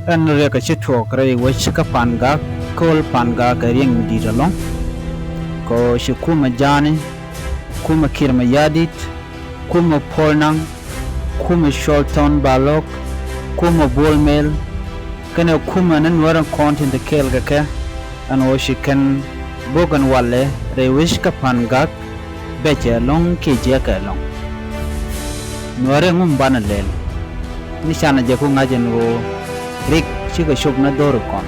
an riɛk ci tuɔɔk rei wech ka pangak kol pangak rieng di long ko shi kuma jani kuma kirma yadit kuma polnang kuma sholton balok kuma bolmel kana kuma nan waran content kel gaka an wo shi kan bogan walɛ rei wech ka pangak beche long ke jeka long nuare ngum bana lel ni sana je ko ngajen wo rik chika shop na dor kon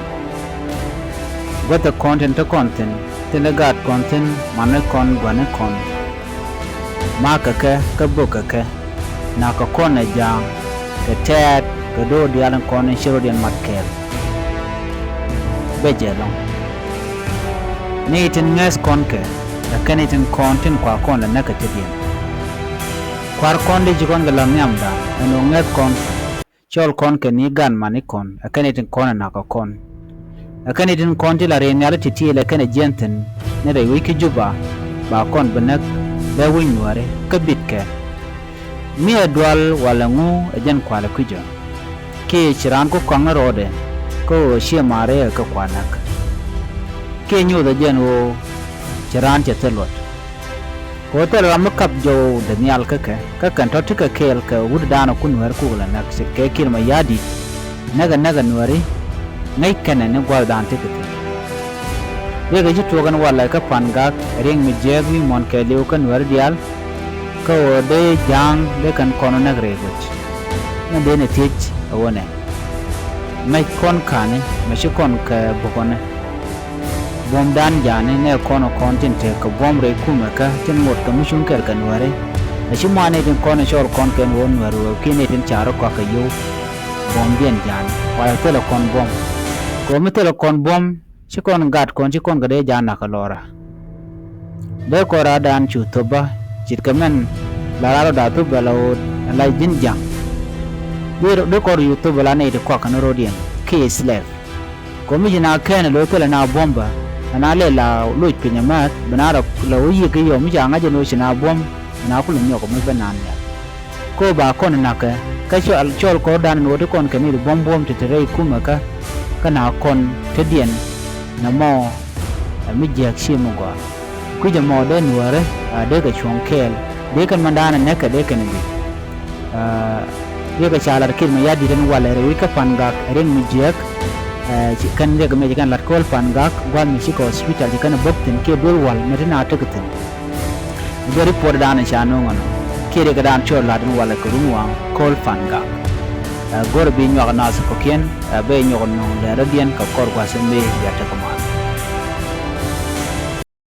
gota content to content telegat content mane kon gwane kon maka ka boka ka na ka kon na jang ka tat ka do dialan kon shiro dian matkel beje long ni tin nges kon ka ka tin content kwa kon na ka tidien kwar kon de jikon galam yamda no nget kon chol kon ke ni gan manikon akanitin kon na ka kon akanitin kon ti la reality ti la kana jenten ne re wiki juba ba kon benak da winware ka bitke mi adwal wala ngu ajen kwala kujo ke chiran ko kon rode ko she mare ka kwanak ke nyu da jen wo chiran che telot ko tel ram kap jo da nyal ka kan to tika kel ka wud dana kun wer ku la nak se ke kirma yadi naga nuari ngai kana ne gwal dan tikete ye ga jitu gan wala ka pangak ring mi jegi mon ke lew kan wer dial ko de jang de kan kono nagre goch na de ne tich awone mai kon kane ma shi kon ka bokone bom dan jane ne kono content ka bom re kuma ka tin mot ka mushun ker kan ware ashi mane tin kono shor kon ken won waru kine tin charo ka yo bom bien jan wala tele kon bom ko mi tele kon bom shi kon gat kon shi kon gade jana ka lora de ko ra dan chu toba chit kamen la da to balaw la jin jang de ko youtube la ne de ko kan rodien ke slave ko mi jina ken lo tele na bomba ana le la luit pinya mat banara la uyi ke yo mi janga je no sina bom na ku lumyo ko mi banan ya ko ba kon na ka chol ko dan no de kon ke mi bom te tere kuma ka kana kon te dien na mo mi je aksi mo go ku je mo de nuare de ka chon kel de kan mandana ne ka de kan bi de ka chala kir ma yadi den wala re ka pangak ren mi je kan de game kan lat kol pangak gwan mi ko hospital di kan bokten ke dol wal medina tekten do report dan chano ngono ke de dan chol lat wala ko rumwa kol pangak gor bi nyo na ko ken be nyo no le radien ka kor kwa sembe ya ta ko